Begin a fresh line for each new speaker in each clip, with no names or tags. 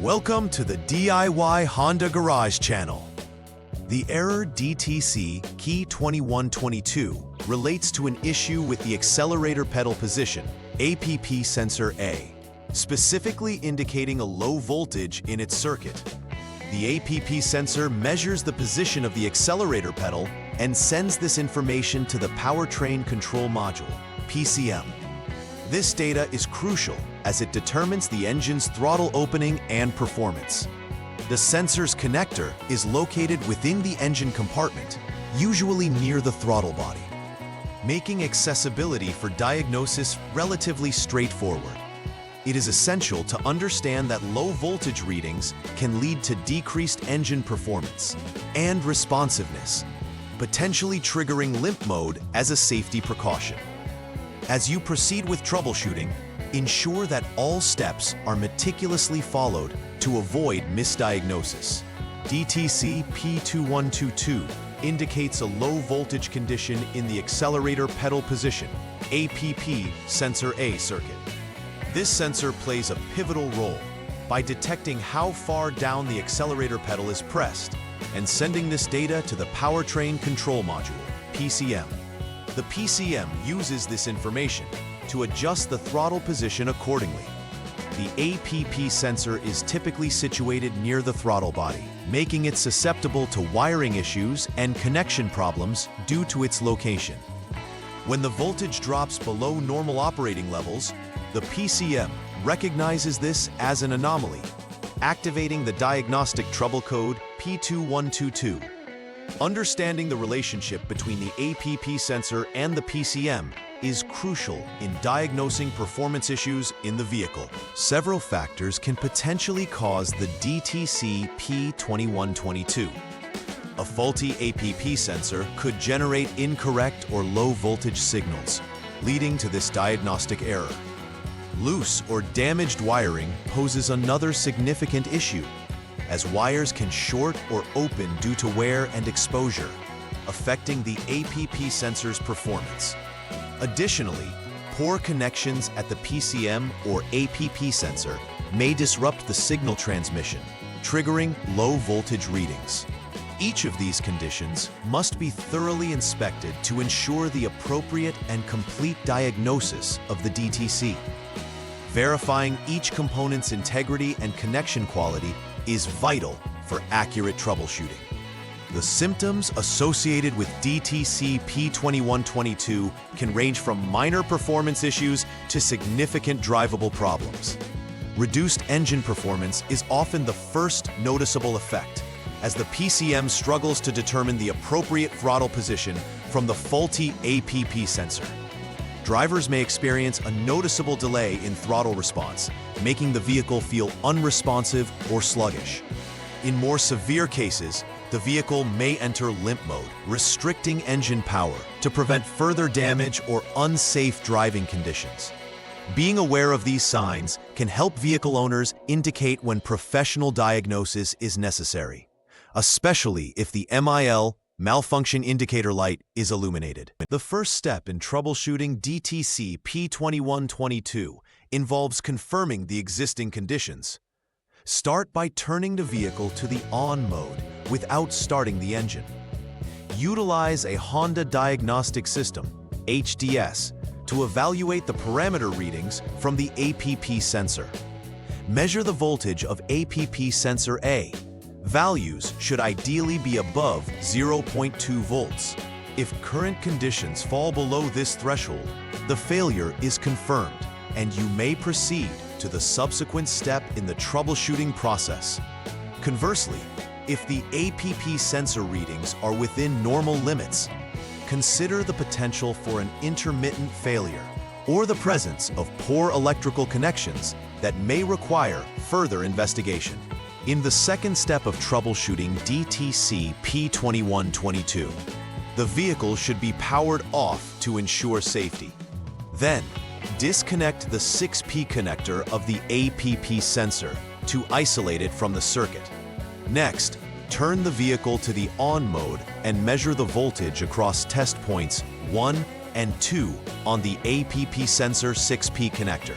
Welcome to the DIY Honda Garage channel. The error DTC P2122 relates to an issue with the accelerator pedal position, APP sensor A, specifically indicating a low voltage in its circuit. The APP sensor measures the position of the accelerator pedal and sends this information to the powertrain control module, PCM. This data is crucial as it determines the engine's throttle opening and performance. The sensor's connector is located within the engine compartment, usually near the throttle body, making accessibility for diagnosis relatively straightforward. It is essential to understand that low voltage readings can lead to decreased engine performance and responsiveness, potentially triggering limp mode as a safety precaution. As you proceed with troubleshooting, ensure that all steps are meticulously followed to avoid misdiagnosis. DTC P2122 indicates a low voltage condition in the accelerator pedal position, APP sensor A circuit. This sensor plays a pivotal role by detecting how far down the accelerator pedal is pressed and sending this data to the powertrain control module, PCM. The PCM uses this information to adjust the throttle position accordingly. The APP sensor is typically situated near the throttle body, making it susceptible to wiring issues and connection problems due to its location. When the voltage drops below normal operating levels, the PCM recognizes this as an anomaly, activating the Diagnostic Trouble Code P2122. Understanding the relationship between the APP sensor and the PCM is crucial in diagnosing performance issues in the vehicle. Several factors can potentially cause the DTC P2122. A faulty APP sensor could generate incorrect or low voltage signals, leading to this diagnostic error. Loose or damaged wiring poses another significant issue, as wires can short or open due to wear and exposure, affecting the APP sensor's performance. Additionally, poor connections at the PCM or APP sensor may disrupt the signal transmission, triggering low voltage readings. Each of these conditions must be thoroughly inspected to ensure the appropriate and complete diagnosis of the DTC. Verifying each component's integrity and connection quality is vital for accurate troubleshooting. The symptoms associated with DTC P2122 can range from minor performance issues to significant drivable problems. Reduced engine performance is often the first noticeable effect, as the PCM struggles to determine the appropriate throttle position from the faulty APP sensor. Drivers may experience a noticeable delay in throttle response, making the vehicle feel unresponsive or sluggish. In more severe cases, the vehicle may enter limp mode, restricting engine power to prevent further damage or unsafe driving conditions. Being aware of these signs can help vehicle owners indicate when professional diagnosis is necessary, especially if the MIL malfunction indicator light is illuminated. The first step in troubleshooting DTC P2122 involves confirming the existing conditions. Start by turning the vehicle to the on mode without starting the engine. Utilize a Honda Diagnostic System, HDS, to evaluate the parameter readings from the APP sensor. Measure the voltage of APP sensor A. Values should ideally be above 0.2 volts. If current conditions fall below this threshold, the failure is confirmed, and you may proceed to the subsequent step in the troubleshooting process. Conversely, if the APP sensor readings are within normal limits, consider the potential for an intermittent failure or the presence of poor electrical connections that may require further investigation. In the second step of troubleshooting DTC P2122, the vehicle should be powered off to ensure safety. Then, disconnect the 6P connector of the APP sensor to isolate it from the circuit. Next, turn the vehicle to the on mode and measure the voltage across test points 1 and 2 on the APP sensor 6P connector.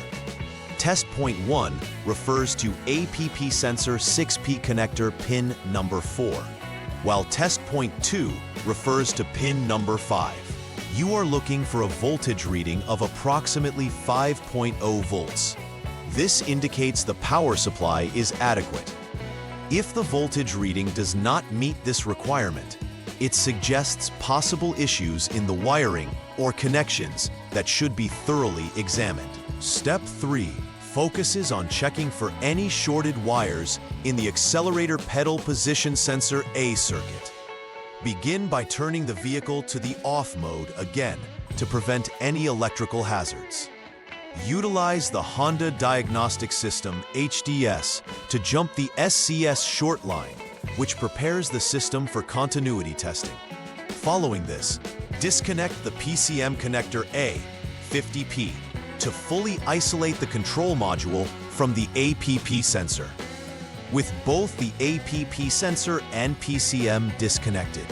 Test point 1 refers to APP sensor 6P connector pin number 4, while test point 2 refers to pin number 5. You are looking for a voltage reading of approximately 5.0 volts. This indicates the power supply is adequate. If the voltage reading does not meet this requirement, it suggests possible issues in the wiring or connections that should be thoroughly examined. Step 3 focuses on checking for any shorted wires in the accelerator pedal position sensor A circuit. Begin by turning the vehicle to the off mode again to prevent any electrical hazards. Utilize the Honda Diagnostic System HDS to jump the SCS short line, which prepares the system for continuity testing. Following this, disconnect the PCM connector A, 50P, to fully isolate the control module from the APP sensor. With both the APP sensor and PCM disconnected,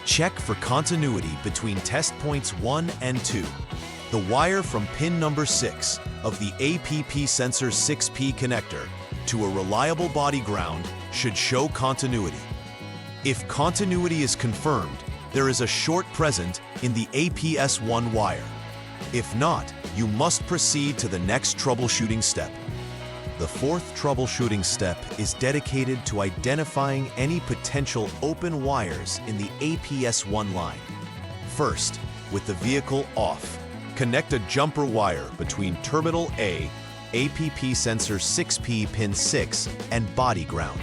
check for continuity between test points 1 and 2. The wire from pin number 6 of the APP sensor 6P connector to a reliable body ground should show continuity. If continuity is confirmed, there is a short present in the APS1 wire. If not, you must proceed to the next troubleshooting step. The fourth troubleshooting step is dedicated to identifying any potential open wires in the APS1 line. First, with the vehicle off, connect a jumper wire between terminal A, APP sensor 6P pin 6, and body ground.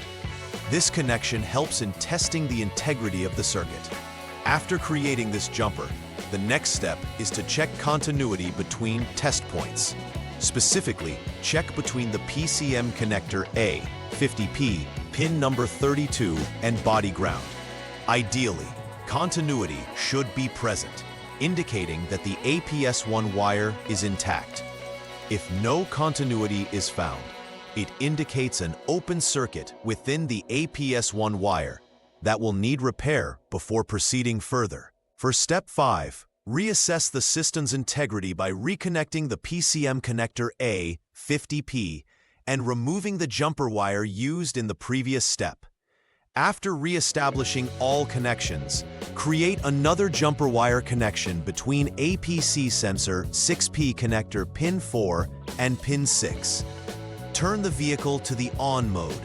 This connection helps in testing the integrity of the circuit. After creating this jumper, the next step is to check continuity between test points. Specifically, check between the PCM connector A, 50P, pin number 32, and body ground. Ideally, continuity should be present, indicating that the APS1 wire is intact. If no continuity is found, it indicates an open circuit within the APS1 wire that will need repair before proceeding further. For step 5, reassess the system's integrity by reconnecting the PCM connector A, 50P, and removing the jumper wire used in the previous step. After re-establishing all connections, create another jumper wire connection between APC sensor 6P connector pin 4 and pin 6. Turn the vehicle to the on mode,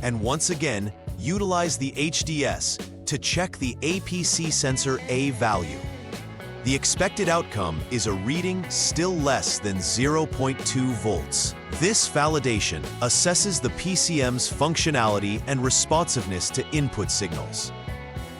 and once again, utilize the HDS to check the APC sensor A value. The expected outcome is a reading still less than 0.2 volts. This validation assesses the PCM's functionality and responsiveness to input signals.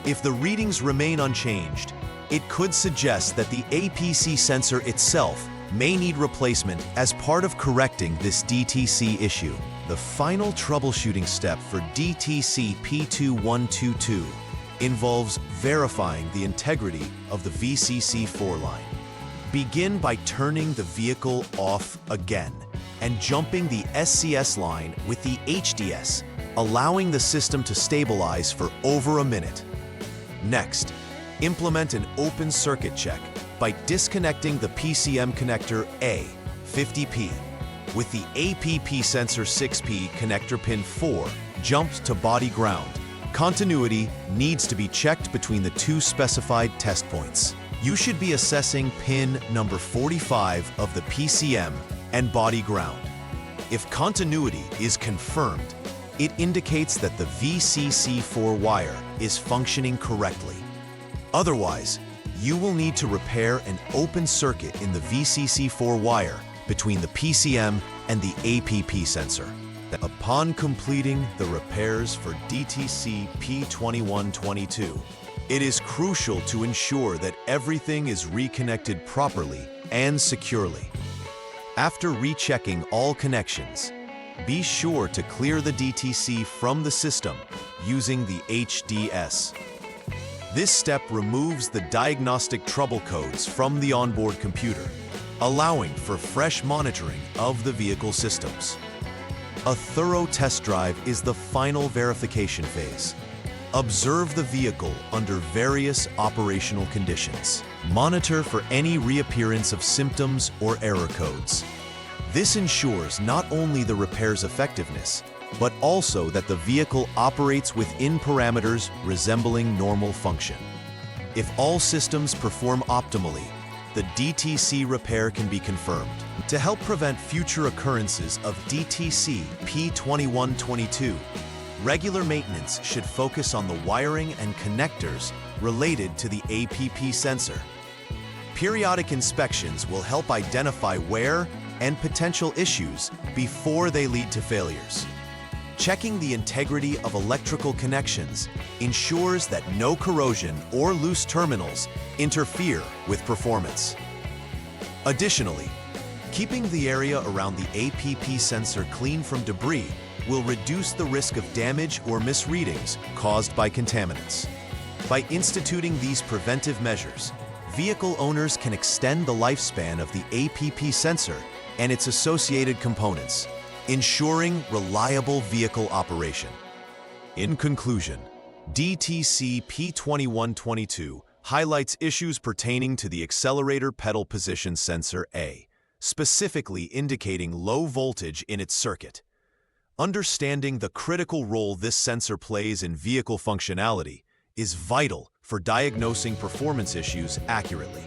If the readings remain unchanged, it could suggest that the APC sensor itself may need replacement as part of correcting this DTC issue. The final troubleshooting step for DTC P2122 involves verifying the integrity of the VCC4 line. Begin by turning the vehicle off again and jumping the SCS line with the HDS, allowing the system to stabilize for over a minute. Next, implement an open circuit check by disconnecting the PCM connector A, 50P, with the APP sensor 6P connector pin 4 jumped to body ground. Continuity needs to be checked between the two specified test points. You should be assessing pin number 45 of the PCM and body ground. If continuity is confirmed, it indicates that the VCC4 wire is functioning correctly. Otherwise, you will need to repair an open circuit in the VCC4 wire between the PCM and the APP sensor. Upon completing the repairs for DTC P2122, it is crucial to ensure that everything is reconnected properly and securely. After rechecking all connections, be sure to clear the DTC from the system using the HDS. This step removes the diagnostic trouble codes from the onboard computer, allowing for fresh monitoring of the vehicle systems. A thorough test drive is the final verification phase. Observe the vehicle under various operational conditions. Monitor for any reappearance of symptoms or error codes. This ensures not only the repair's effectiveness, but also that the vehicle operates within parameters resembling normal function. If all systems perform optimally, the DTC repair can be confirmed. To help prevent future occurrences of DTC P2122, regular maintenance should focus on the wiring and connectors related to the APP sensor. Periodic inspections will help identify wear and potential issues before they lead to failures. Checking the integrity of electrical connections ensures that no corrosion or loose terminals interfere with performance. Additionally, keeping the area around the APP sensor clean from debris will reduce the risk of damage or misreadings caused by contaminants. By instituting these preventive measures, vehicle owners can extend the lifespan of the APP sensor and its associated components, ensuring reliable vehicle operation. In conclusion, DTC P2122 highlights issues pertaining to the accelerator pedal position sensor A, specifically indicating low voltage in its circuit. Understanding the critical role this sensor plays in vehicle functionality is vital for diagnosing performance issues accurately.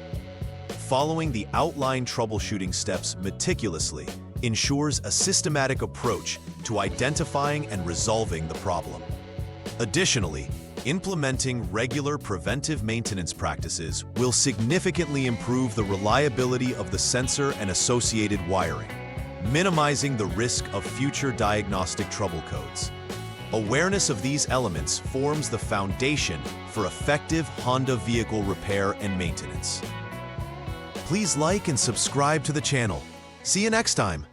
Following the outlined troubleshooting steps meticulously ensures a systematic approach to identifying and resolving the problem. Additionally, implementing regular preventive maintenance practices will significantly improve the reliability of the sensor and associated wiring, minimizing the risk of future diagnostic trouble codes. Awareness of these elements forms the foundation for effective Honda vehicle repair and maintenance. Please like and subscribe to the channel. See you next time.